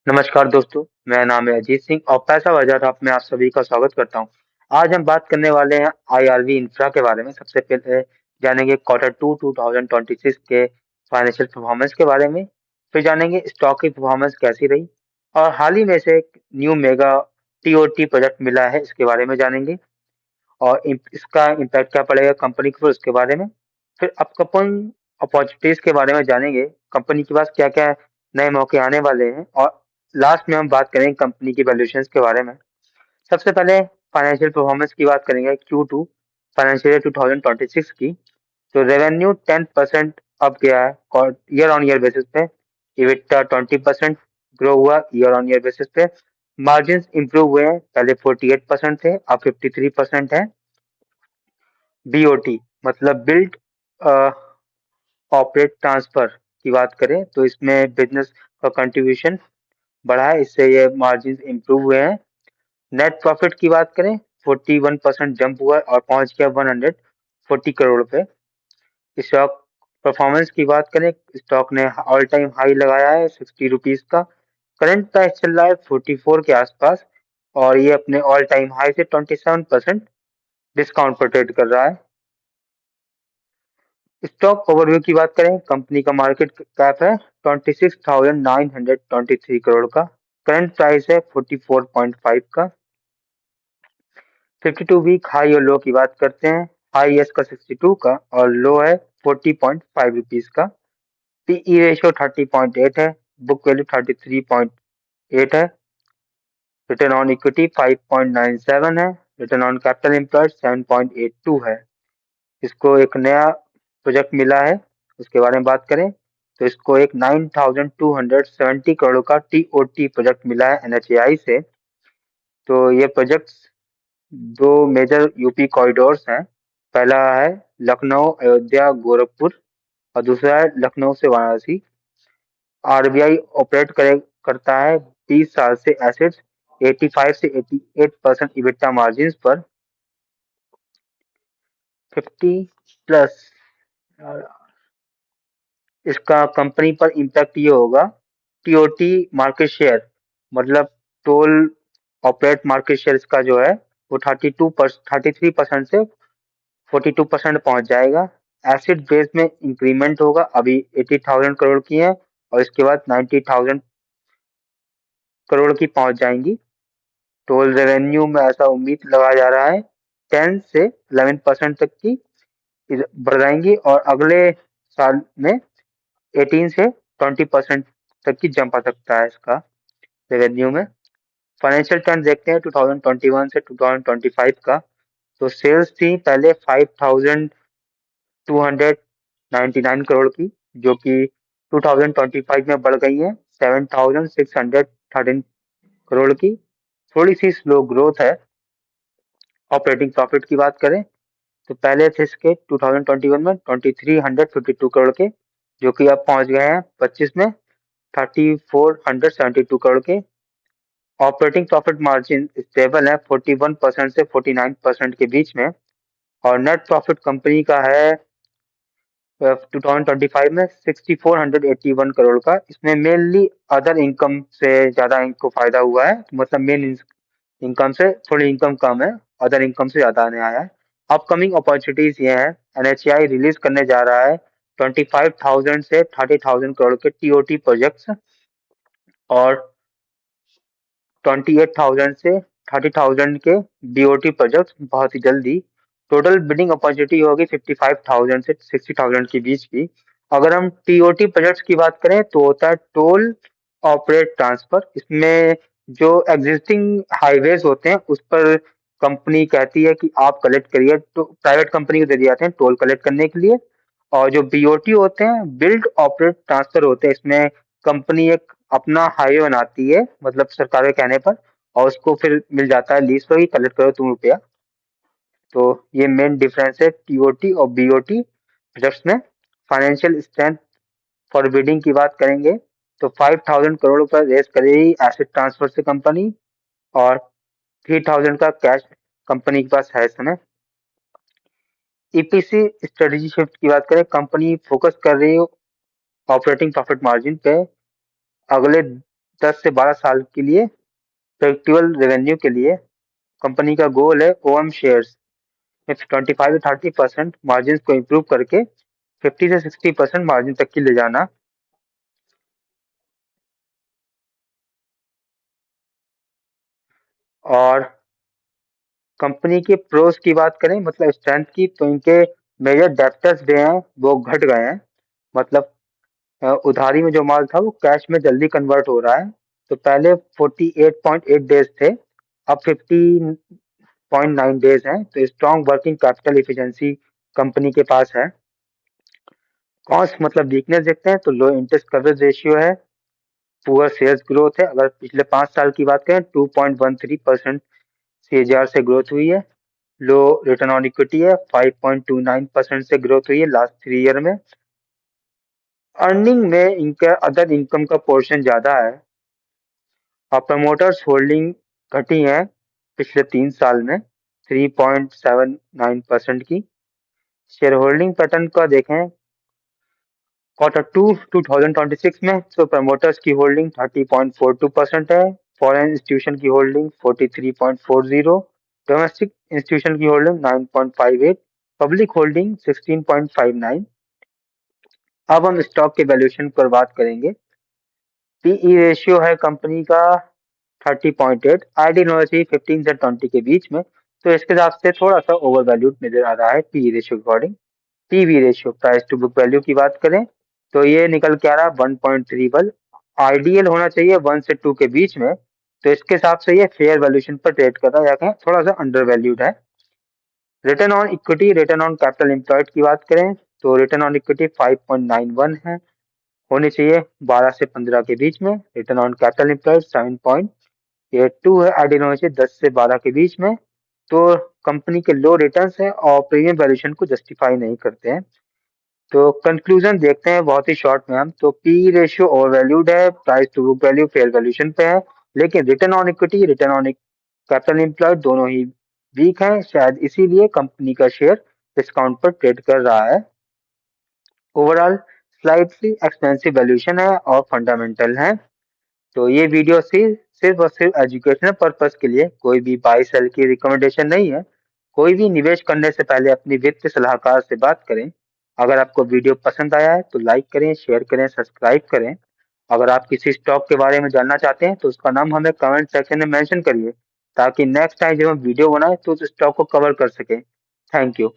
नमस्कार दोस्तों, मेरा नाम है अजीत सिंह और पैसा बाजार ऐप में आप सभी का स्वागत करता हूं। आज हम बात करने वाले हैं आईआरवी इंफ्रा के बारे में। सबसे पहले जानेंगे क्वार्टर 2 2026 के फाइनेंशियल परफॉर्मेंस के बारे में, फिर जानेंगे स्टॉक की परफॉर्मेंस कैसी रही और हाल ही में से एक न्यू मेगा टीओटी प्रोजेक्ट मिला है, इसके बारे में जानेंगे और इसका इम्पैक्ट क्या पड़ेगा कंपनी के ऊपर, उसके बारे में। फिर अपकमिंग अपॉर्चुनिटीज के बारे में जानेंगे, कंपनी के पास क्या क्या नए मौके आने वाले हैं और लास्ट में हम बात करेंगे कंपनी की वैल्यूएशंस के बारे में। सबसे पहले फाइनेंशियल परफॉर्मेंस की बात करेंगे Q2 फाइनेंशियल ईयर 2026 की। तो रेवेन्यू 10% अप गया है ईयर ऑन ईयर बेसिस पे। इबिटा 20% ग्रो हुआ ईयर ऑन ईयर बेसिस पे। मार्जिन इंप्रूव हुए हैं, पहले 48% थे अब 53% है। बीओटी मतलब बिल्ड ऑपरेट ट्रांसफर की बात करें तो इसमें बिजनेस का कंट्रीब्यूशन बढ़ा है, इससे ये मार्जिन इंप्रूव हुए हैं। नेट प्रॉफिट की बात करें 41% जंप हुआ और पहुंच गया 140 करोड़ पे। स्टॉक परफॉर्मेंस की बात करें, स्टॉक ने ऑल टाइम हाई लगाया है 60 रुपीज का। करंट प्राइस चल रहा है 44 के आसपास और ये अपने ऑल टाइम हाई से 27% डिस्काउंट पर ट्रेड कर रहा है। स्टॉक ओवरव्यू की बात करें, कंपनी का मार्केट कैप है 26,923 करोड़ का। करंट प्राइस है 44.5 का। 52 वीक हाई और लो की बात करते हैं। हाई एस का 62 का और लो है 40.5 रुपीज का। पीई रेशियो 30.8 है। बुक वैल्यू 33.8 है। रिटर्न ऑन इक्विटी 5.97 है। रिटर्न ऑन कैपिटल एम्प्लॉयड 7.82 है। इसको एक नया प्रोजेक्ट मिला है, उसके बारे में बात करें तो इसको एक 9,270 करोड़ का टीओटी प्रोजेक्ट मिला है एनएचएआई से। तो ये प्रोजेक्ट दो मेजर यूपी कॉरिडोर्स हैं। पहला है लखनऊ अयोध्या गोरखपुर और दूसरा है लखनऊ से वाराणसी। आरबीआई ऑपरेट करता है 20 साल से एसेट्स 85 से 88% इबिटा मार्जिन पर। 50 प्लस इसका कंपनी पर इम्पैक्ट ये होगा, टीओटी मार्केट शेयर मतलब टोल ऑपरेट मार्केट शेयर इसका जो है वो 33% से 42% पहुंच जाएगा। एसिड बेस में इंक्रीमेंट होगा, अभी 80,000 करोड़ की है और इसके बाद 90,000 करोड़ की पहुंच जाएंगी। टोल रेवेन्यू में ऐसा उम्मीद लगाया जा रहा है 10 से 11% तक की बढ़ जाएंगी और अगले साल में 18 से 20% तक की जंप आ सकता है इसका रेवेन्यू में। फाइनेंशियल टर्म देखते हैं 2021 से 2025 का। तो सेल्स थी पहले 5,299 करोड़ की, जो कि 2025 में बढ़ गई है 7,613 करोड़ की। थोड़ी सी स्लो ग्रोथ है। ऑपरेटिंग प्रॉफिट की बात करें तो पहले थे इसके 2021 में 2,352 करोड़ के, जो कि अब पहुंच गए हैं 25 में 3,472 करोड़ के। ऑपरेटिंग प्रॉफिट मार्जिन स्टेबल है 41% से 49% के बीच में और नेट प्रॉफिट कंपनी का है 2025 में 6,481 करोड़ का। इसमें मेनली अदर इनकम से ज्यादा इनको फायदा हुआ है, मतलब मेन इनकम से थोड़ी इनकम कम है, अदर इनकम से ज्यादा आने आया है। अपकमिंग अपॉर्चुनिटीज ये है, एनएचएआई रिलीज करने जा रहा है 25,000 से 30,000 करोड़ के टीओटी प्रोजेक्ट्स और 28,000 से 30,000 के बीओटी प्रोजेक्ट्स बहुत ही जल्दी। टोटल बिडिंग अपॉर्चुनिटी होगी 55,000 से 60,000 के बीच की। अगर हम टीओटी प्रोजेक्ट्स की बात करें तो होता है टोल ऑपरेट ट्रांसफर। इसमें जो एग्जिस्टिंग हाईवेज होते हैं उस पर कंपनी कहती है कि आप कलेक्ट करिए, तो प्राइवेट कंपनी को दे दिए जाते हैं टोल कलेक्ट करने के लिए। और जो बीओटी होते हैं बिल्ड ऑपरेट ट्रांसफर होते हैं, इसमें कंपनी एक अपना हाईवे बनाती है, मतलब सरकार के कहने पर, और उसको फिर मिल जाता है लीज पर, कलेक्ट करो तुम रुपया। तो ये मेन डिफरेंस है टीओटी और बीओटी प्रोजेक्ट्स में। फाइनेंशियल स्ट्रेंथ फॉर बिडिंग की बात करेंगे तो 5,000 करोड़ पर रेस करेगी एसेट ट्रांसफर से कंपनी और 3,000 का कैश कंपनी के पास है इस समय। ईपीसी स्ट्रेटेजी शिफ्ट की बात करें, कंपनी फोकस कर रही है ऑपरेटिंग प्रॉफिट मार्जिन पे। अगले 10 से 12 साल के लिए प्रेडिक्टेबल रेवेन्यू के लिए कंपनी का गोल है ओएम शेयर्स में 25 से 30% मार्जिन को इम्प्रूव करके 50 से 60% मार्जिन तक की ले जाना। और कंपनी के प्रोस की बात करें मतलब स्ट्रेंथ की, तो इनके मेजर डेब्टर्स जो हैं वो घट गए हैं। मतलब उधारी में जो माल था वो कैश में जल्दी कन्वर्ट हो रहा है। तो पहले 48.8 डेज थे, अब 50.9 डेज हैं। तो strong working capital efficiency company के पास है। कॉस्ट मतलब वीकनेस देखते हैं तो लो इंटरेस्ट कवरेज रेशियो है, पुअर सेल्स ग्रोथ है। अगर पिछले 5 साल की बात करें 2.13% सीएजीआर से ग्रोथ हुई है। लो रिटर्न ऑन इक्विटी है, 5.29% से ग्रोथ हुई है लास्ट 3 ईयर में। अर्निंग में इनका अदर इनकम का पोर्शन ज्यादा है और प्रमोटर्स होल्डिंग घटी है पिछले 3 साल में 3.79% की। शेयर होल्डिंग पैटर्न का देखें Q2 2026 में तो प्रमोटर्स की होल्डिंग 30.42% है, फॉरेन इंस्टीट्यूशन की होल्डिंग 43.40, डोमेस्टिक इंस्टीट्यूशन की होल्डिंग 9.58, पब्लिक होल्डिंग 16.59। अब हम स्टॉक के वैल्यूएशन पर बात करेंगे। पीई रेशियो है कंपनी का 30.8, आइडियल होना चाहिए 15 से 20 के बीच में। तो इसके हिसाब से थोड़ा सा ओवर वैल्यूड नजर आ रहा है PE ratio according. PB ratio price to book value की बात करें तो ये निकल के आ रहा है 1.31। आइडियल होना चाहिए 1 से 2 के बीच में। तो इसके हिसाब से ये फेयर वैल्यूएशन पर ट्रेड कर रहा है या कहें थोड़ा सा अंडर वैल्यूड है। Return on equity return on capital employed की बात करें तो रिटर्न ऑन इक्विटी 5.91 है, होनी चाहिए 12 से 15 के बीच में। रिटर्न ऑन कैपिटल एम्प्लॉयड 7.82 है, आइडियल होना चाहिए 10 से 12 के बीच में। तो कंपनी के लो रिटर्न्स हैं और प्रीमियम वैल्यूएशन को जस्टिफाई नहीं करते हैं। तो कंक्लूजन देखते हैं बहुत ही शॉर्ट में हम। तो पी रेशियो ओवर वैल्यूड है, price to book value fair valuation पे है, लेकिन return on equity return on capital employed दोनों ही वीक हैं। शायद इसीलिए कंपनी का शेयर डिस्काउंट पर ट्रेड कर रहा है। ओवरऑल स्लाइटली एक्सपेंसिव वैल्यूएशन है और फंडामेंटल है। तो ये वीडियो सिर्फ और सिर्फ एजुकेशनल पर्पस के लिए, कोई भी बाई सेल की रिकमेंडेशन नहीं है। कोई भी निवेश करने से पहले अपनी वित्तीय सलाहकार से बात करें। अगर आपको वीडियो पसंद आया है तो लाइक करें, शेयर करें, सब्सक्राइब करें। अगर आप किसी स्टॉक के बारे में जानना चाहते हैं तो उसका नाम हमें कमेंट सेक्शन में मेंशन करिए, ताकि नेक्स्ट टाइम जब हम वीडियो बनाए तो उस स्टॉक को कवर कर सके। Thank you.